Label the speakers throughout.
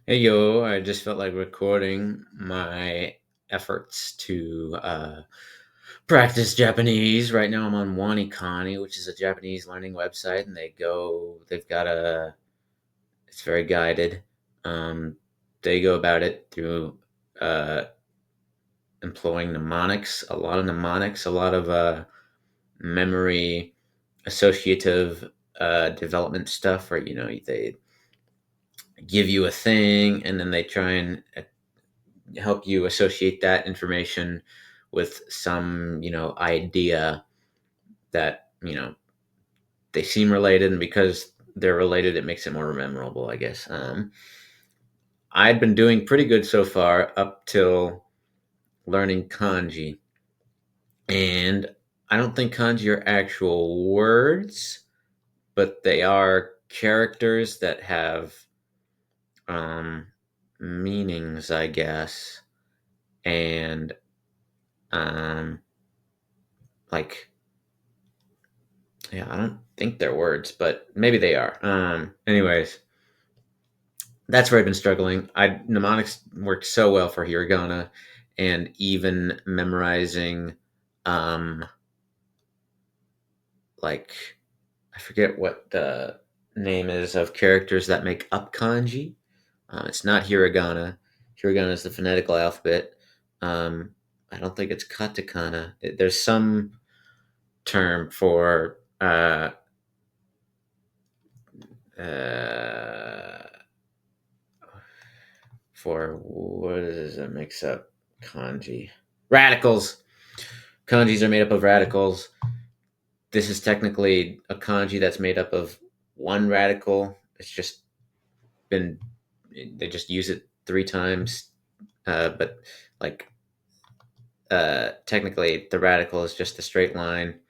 Speaker 1: Hey yo, I just felt like recording my efforts to practice Japanese. Right now I'm on WaniKani, which is a Japanese learning website, and they've got it's very guided. Um, they go about it through uh, employing mnemonics, a lot of memory associative development stuff, where, they give you a thing and then they try and help you associate that information with some idea that they seem related, and because they're related it makes it more memorable, I guess. I'd been doing pretty good so far up till learning kanji, and I don't think kanji are actual words, but they are characters that have um, meanings, I guess. And um, like, yeah, I don't think they're words, but maybe they are. Anyways, that's where I've been struggling. Mnemonics worked so well for hiragana, and even memorizing, um, like, I forget what the name is of characters that make up kanji. It's not hiragana. Hiragana is the phonetical alphabet. Um, I don't think it's katakana. There's some term uh, for what does it mix up kanji? Radicals. Kanjis are made up of radicals. This is technically a kanji that's made up of one radical. It's just been they just use it three times, but like technically the radical is just a straight line,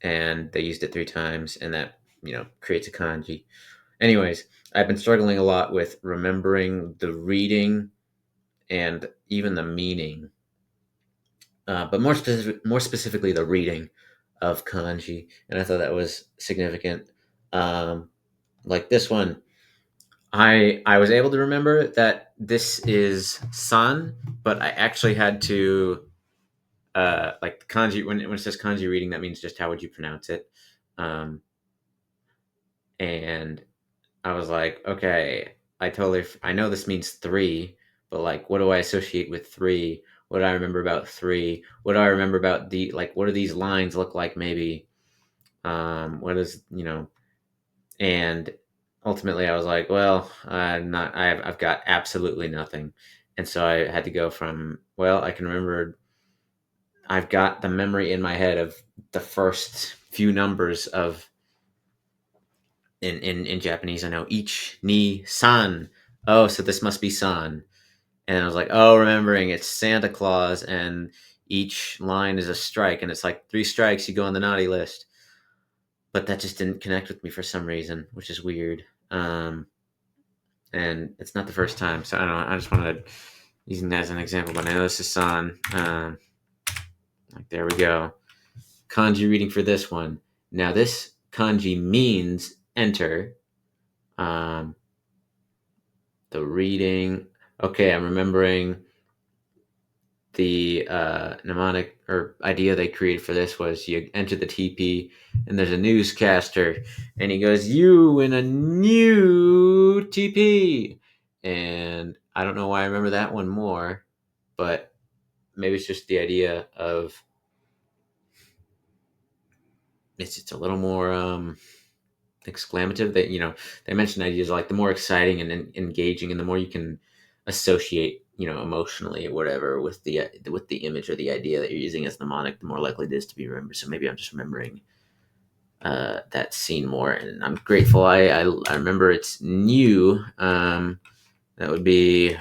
Speaker 1: and they used it three times, and that creates a kanji. Anyways, I've been struggling a lot with remembering the reading and even the meaning, but more specifically, the reading of kanji, and I thought that was significant. Um, like this one, I was able to remember that this is san, but I actually had to like the kanji when it says kanji reading, that means just how would you pronounce it, um, and I was like, okay, I know this means three, but like, what do I associate with three? What do I remember about three? What do I remember about what do these lines look like? Maybe, what is, and ultimately I was like, well, I've got absolutely nothing. And so I had to go from, well, I can remember, I've got the memory in my head of the first few numbers of, in Japanese, I know each ni san. Oh, so this must be san. And I was like, oh, remembering it's Santa Claus, and each line is a strike, and it's like three strikes, you go on the naughty list. But that just didn't connect with me for some reason, which is weird. And it's not the first time, so I don't know. I just wanted to using that as an example, but I know this is san. Like, there we go. Kanji reading for this one. Now this kanji means enter. Um, the reading. Okay, I'm remembering the mnemonic or idea they created for this was you enter the TP and there's a newscaster and he goes, "You in a new TP." And I don't know why I remember that one more, but maybe it's just the idea of it's a little more exclamative, that they mentioned ideas like the more exciting and engaging and the more you can associate emotionally or whatever with the image or the idea that you're using as mnemonic, the more likely it is to be remembered. So maybe I'm just remembering that scene more, and I'm grateful I remember it's new. That would be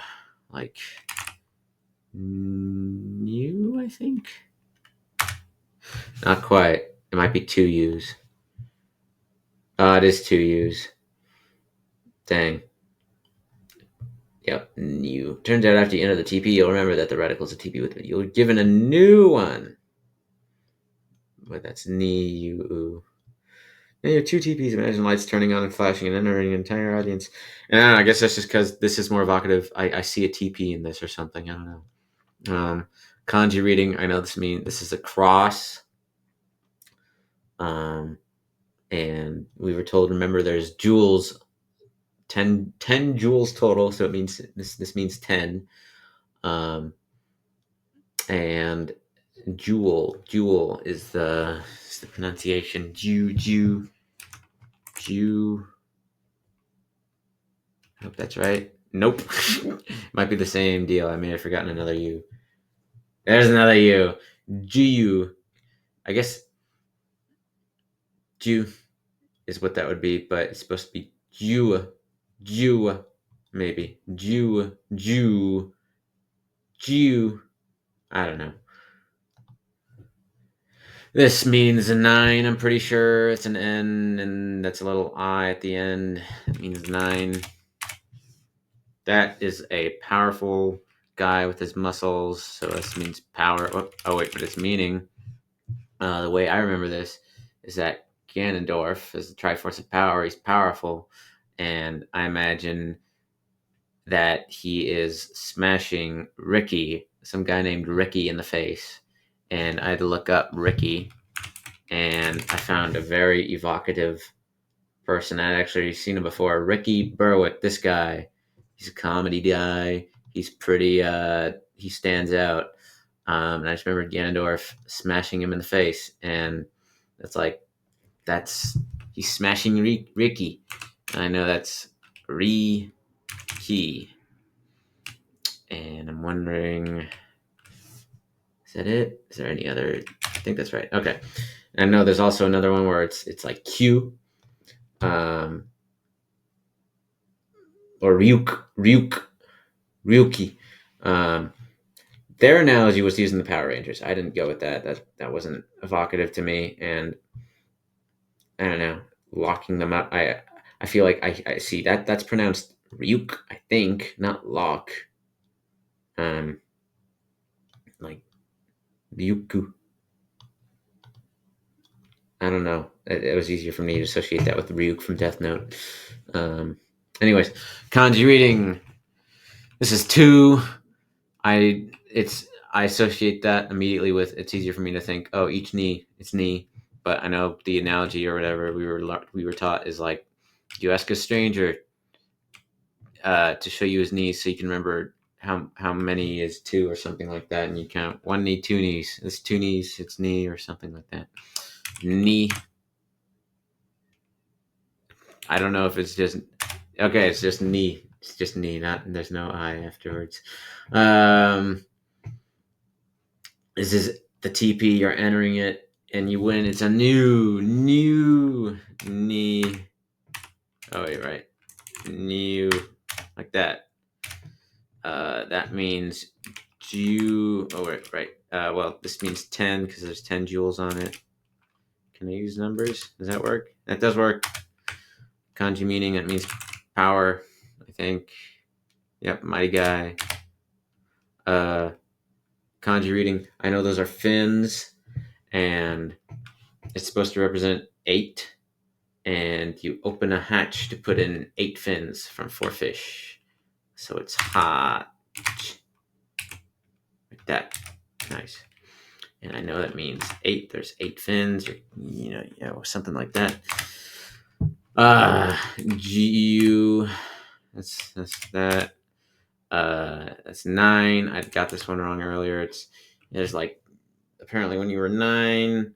Speaker 1: like new, I think. Not quite. It might be two U's. It is two U's. Dang. Yep, new. Turns out after you enter the TP, you'll remember that the radical is a TP with it. You're given a new one. But that's new. Yeah, you have two TPs. Imagine lights turning on and flashing and entering an entire audience. And I don't know, I guess that's just because this is more evocative. I see a TP in this or something. I don't know. Kanji reading. I know this is a cross. Um, and we were told, remember, there's jewels, 10 jewels total. So it means this means 10. Um, and jewel is the pronunciation. Jew. I hope that's right. Nope. Might be the same deal. I may have forgotten another U. There's another U. Ju. I guess Jew is what that would be, but it's supposed to be Jew. Jew. Maybe. Jew. I don't know. This means a 9, I'm pretty sure. It's an N, and that's a little I at the end. It means 9. That is a powerful guy with his muscles, so this means power. Oh wait, but its meaning, the way I remember this, is that Ganondorf is the Triforce of Power. He's powerful, and I imagine that he is smashing Ricky, some guy named Ricky, in the face. And I had to look up Ricky, and I found a very evocative person. I'd actually seen him before. Ricky Berwick, this guy. He's a comedy guy. He's pretty, he stands out. And I just remember Ganondorf smashing him in the face. And it's like, he's smashing Ricky. And I know that's Ricky. And I'm wondering, is that it? Is there any other? I think that's right. Okay. And I know there's also another one where it's like Q. Or Ryuki. Um, their analogy was using the Power Rangers. I didn't go with that. That wasn't evocative to me, and I don't know, locking them up. I feel like I see that's pronounced Ryuk, I think, not lock. Um, like Ryuku. I don't know. It was easier for me to associate that with Ryuk from Death Note. Um, anyways, kanji reading. This is 2. I associate that immediately with, it's easier for me to think, oh, each knee, it's knee. But I know the analogy or whatever we were taught is like, you ask a stranger to show you his knees so you can remember how many is 2 or something like that, and you count 1 knee, 2 knees. It's 2 knees, it's knee or something like that. Knee. I don't know if it's just okay. It's just knee. It's just knee. Not there's no I afterwards. This is the TP. You're entering it, and you win. It's a new knee. Oh wait, right. New, like that. That means Jew. Oh wait, right. Well, this means 10 because there's 10 jewels on it. Can I use numbers? Does that work? That does work. Kanji meaning, that means power, I think. Yep, mighty guy. Kanji reading, I know those are fins, and it's supposed to represent 8, and you open a hatch to put in 8 fins from 4 fish. So it's hot. Like that. Nice. And I know that means 8. There's 8 fins, or something like that. GU. That's that. That's 9. I got this one wrong earlier. There's like, apparently when you were 9,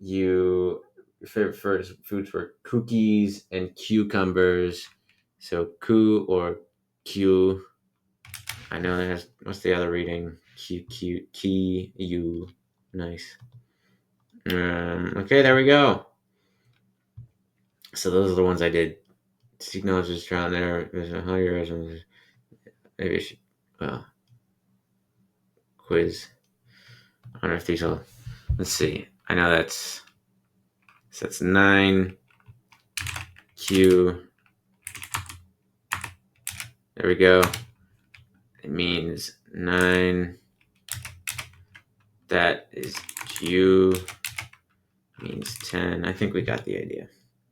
Speaker 1: your favorite foods were cookies and cucumbers. So ku or q. I know that has, what's the other reading? Q. Nice. Okay, there we go. So those are the ones I did. Technologists around there. There's a higher. Maybe I should. Well, quiz. I wonder if these will. Let's see. I know that's 9. Q. There we go. It means 9. That is Q. Means 10. I think we got the idea.